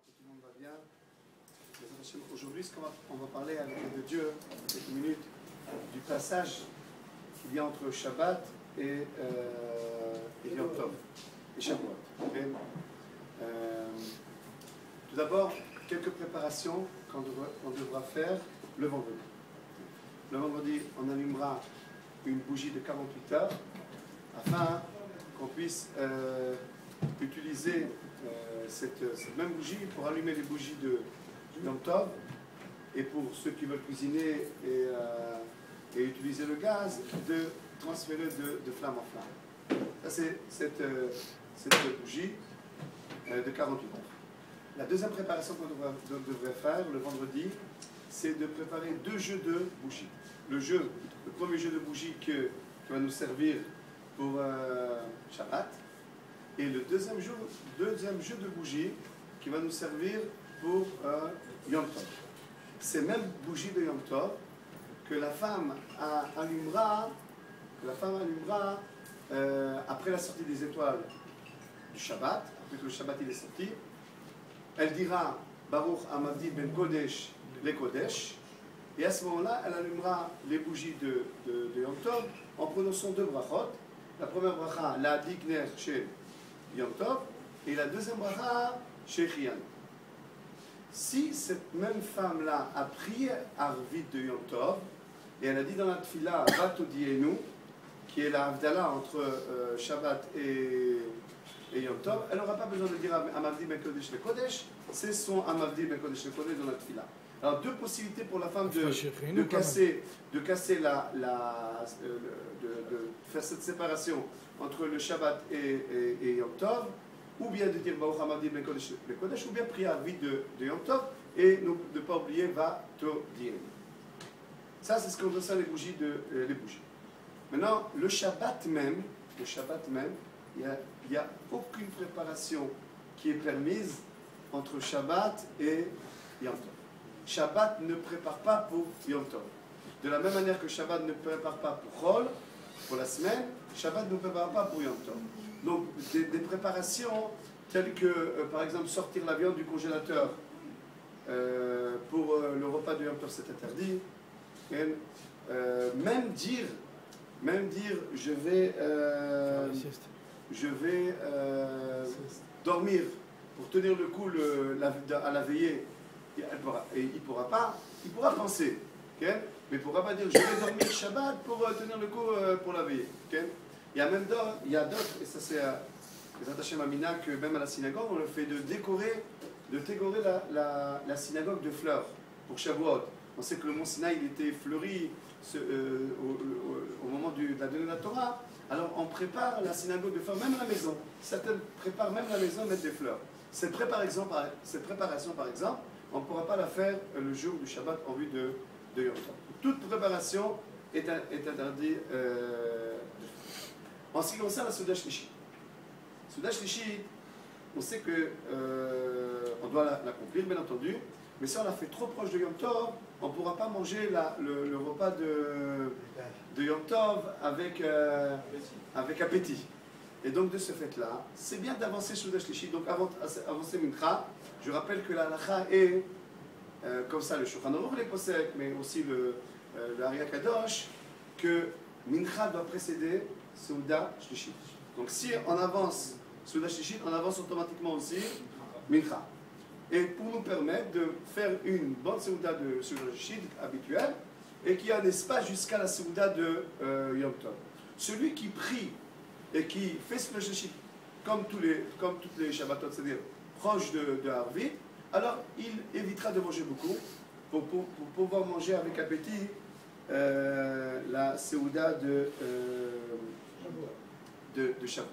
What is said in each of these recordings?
que tout le monde va bien. Aujourd'hui, on va parler avec de Dieu, quelques minutes, du passage qu'il y a entre Shabbat et Yom Tov, et Shavuot. Okay? Tout d'abord, quelques préparations qu'on devra faire le vendredi. Le vendredi, on allumera une bougie de 48 heures afin qu'on puisse utiliser cette même bougie pour allumer les bougies de Yom Tov et pour ceux qui veulent cuisiner et utiliser le gaz, de transférer de flamme en flamme. Ça, c'est cette bougie de 48 heures. La deuxième préparation qu'on devrait faire le vendredi, c'est de préparer deux jeux de bougies. Le premier jeu de bougies qui va nous servir pour Shabbat, et le deuxième jeu de bougies qui va nous servir pour Yom Tov. Ces mêmes bougies de Yom Tov que la femme allumera après la sortie des étoiles du Shabbat, après que le Shabbat il est sorti. Elle dira Baruch Amavdi ben Kodesh le Kodesh, et à ce moment-là, elle allumera les bougies de Yom Tov en prononçant deux brachot. La première bracha, la Dikner chez Yom Tov, et la deuxième bracha chez Chiyan. Si cette même femme-là a prié Arvit de Yom Tov, et elle a dit dans la Tfila, Vatodienu, qui est la Havdalah entre Shabbat et Yom Tov, elle n'aura pas besoin de dire Amavdi ben Kodesh le Kodesh, c'est son Amavdi ben Kodesh le Kodesh dans la Tfila. Alors, deux possibilités pour la femme de casser de faire cette séparation entre le Shabbat et Yom Tov, ou bien de dire Baruch Hamadi ben Kodesh le Kodesh, ou bien prier à vide de Yom Tov, et ne pas oublier Va To Dien. Ça, c'est ce qu'on veut ça, les bougies. Maintenant, le Shabbat même, il n'y a aucune préparation qui est permise entre Shabbat et Yom Tov. Shabbat ne prépare pas pour Yom Tov. De la même manière que Shabbat ne prépare pas pour Chol, pour la semaine, Shabbat ne prépare pas pour Yom Tov. Donc des préparations telles que, par exemple, sortir la viande du congélateur pour le repas de Yom Tov, c'est interdit. Et, même dire, je vais dormir pour tenir le coup à la veillée. Il pourra penser, okay? Mais il ne pourra pas dire je vais dormir Shabbat pour tenir le coup pour la veillée. Okay? Il y a d'autres, et ça c'est les attachés Mamina, que même à la synagogue, on le fait de décorer la synagogue de fleurs pour Shavuot. On sait que le mont Sinaï il était fleuri au moment de la donnée de la Torah. Alors on prépare la synagogue de fleurs, même à la maison. Certains préparent même à la maison mettre des fleurs. Cette préparation par exemple, on ne pourra pas la faire le jour du Shabbat en vue de Yom Tov. Toute préparation est interdite. En ce qui concerne la Souda Shlishi. Souda Shlishi, on sait qu'on doit l'accomplir, bien entendu, mais si on la fait trop proche de Yom Tov, on ne pourra pas manger le repas de Yom Tov avec appétit. Et donc de ce fait-là, c'est bien d'avancer sur le Shlishi. Donc avant d'avancer Mincha, je rappelle que la halakha est, comme ça le Shulchan Aruch les posek, mais aussi le Ari Kadosh, que Mincha doit précéder Seuda Shlishi. Donc si on avance Seuda Shlishi, on avance automatiquement aussi Mincha. Et pour nous permettre de faire une bonne Seuda de Seuda Shlishi habituelle, et qu'il y a un espace jusqu'à la Seuda de Yom Tov. Celui qui prie et qui fait ce Shlishi comme toutes les Shabbatot, c'est-à-dire proche de Harvit, alors il évitera de manger beaucoup pour pouvoir manger avec appétit la Seuda de Shavuot.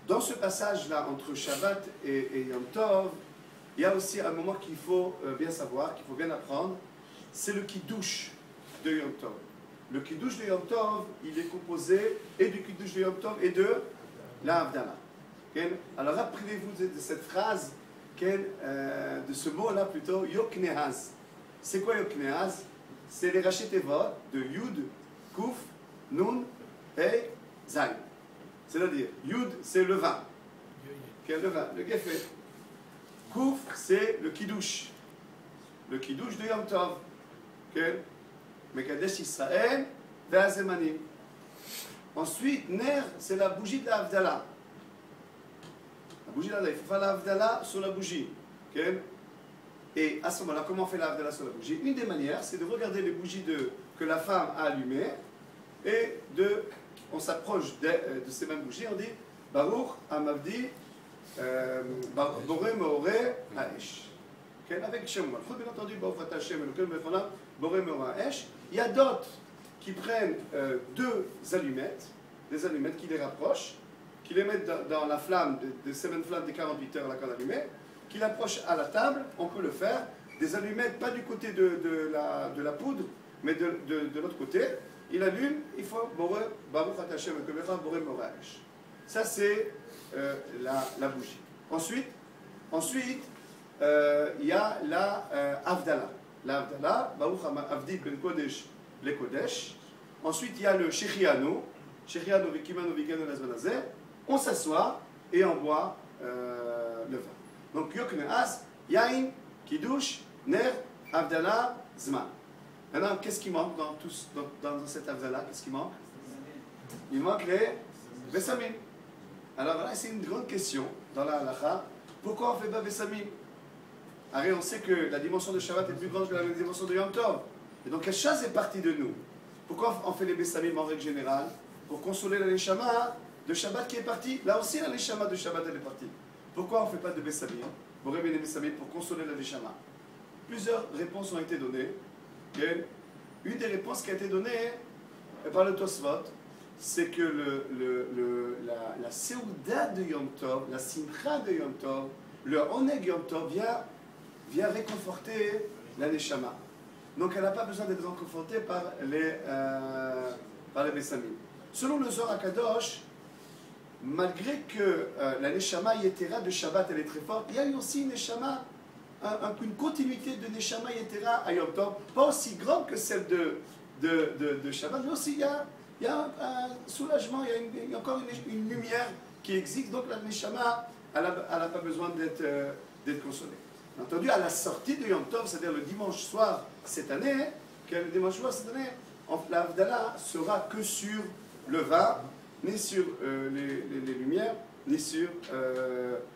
Dans ce passage-là, entre Shabbat et Yom Tov, il y a aussi un moment qu'il faut bien savoir, qu'il faut bien apprendre, c'est le Kiddush de Yom Tov. Le Kiddush de Yom Tov, il est composé et du Kiddush de Yom Tov et de la Havdalah. Alors rappelez-vous de cette phrase, de ce mot-là plutôt, Yoknehaz. C'est quoi Yoknehaz? C'est les rachis tevot de Yud, Kuf, Nun et Zayn. C'est-à-dire, Yud, c'est le vin. Le vin, le Gefet. Kouf, c'est le Kiddush. Le Kiddush de Yom Tov. Mekadesh Israël, Ve'azemanim. Ensuite, Ner, c'est la bougie de la Havdalah. La bougie de la Havdalah, il faut faire la Havdalah sur la bougie. Et à ce moment-là, comment on fait la Havdalah sur la bougie? Une des manières, c'est de regarder les bougies que la femme a allumées et on s'approche de ces mêmes bougies, on dit Baruch Amavdi Boré Meoré Haesh. Avec Shem Malchut, bien entendu, Baruch Ata Hashem Elokeinu Melech Haolam Boré Meoré Haesh. Il y a d'autres qui prennent des allumettes qui les rapprochent, qui les mettent dans la flamme, de 7 flammes des 48 heures à la canne allumée, qui l'approchent à la table, on peut le faire. Des allumettes, pas du côté de la poudre, mais de l'autre côté. Il allume, il faut Baruch Ata Hashem Elokeinu Melech Haolam Boré Meoré Haesh. Ça, c'est la bougie. Ensuite, il y a la Havdalah. La Havdalah, Baruch Avdi Ben Kodesh Le Kodesh. Ensuite, il y a le Shechianu. Shechianu Vikimanu Viganu Lazmanazeh. On s'assoit et on boit le vin. Donc, Yokneas, Yain, Kiddush, Ner, Havdalah, Zman. Maintenant, qu'est-ce qui manque dans cette Havdalah? Qu'est-ce qui manque? Il manque les Bessamim. Alors là, c'est une grande question dans la halakha. Pourquoi on fait pas Bessamim? Alors, on sait que la dimension de Shabbat est plus grande que la dimension de Yom Tov. Et donc, quelque chose est parti de nous. Pourquoi on fait les Bessamim en règle générale? Pour consoler la Neshama de Shabbat qui est partie. Là aussi, la Neshama de Shabbat, elle est partie. Pourquoi on ne fait pas de Bessamim? Pour révéler les Bessamim, pour consoler la Neshama. Plusieurs réponses ont été données. Une des réponses qui a été donnée par le Tosfot, c'est que la Seouda de Yom Tov, la Simcha de Yom Tov, le Oneg Yom Tov vient réconforter la Neshama. Donc elle n'a pas besoin d'être réconfortée par les Bessamim. Selon le Zohar HaKadosh, malgré que la Neshama Yetera de Shabbat elle est très forte, il y a eu aussi une Neshama, une continuité de Neshama Yetera à Yom Tov, pas aussi grande que celle de Shabbat, mais aussi il y a un soulagement, il y a encore une lumière qui existe, donc la Neshama, elle n'a pas besoin d'être consolée. Entendu, à la sortie de Yom Tov, c'est-à-dire le dimanche soir cette année, la Havdalah sera que sur le vin, ni sur les lumières, ni sur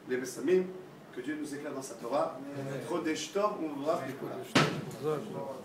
les Bessamim, que Dieu nous éclaire dans sa Torah. Chodesh Tov, on va voir.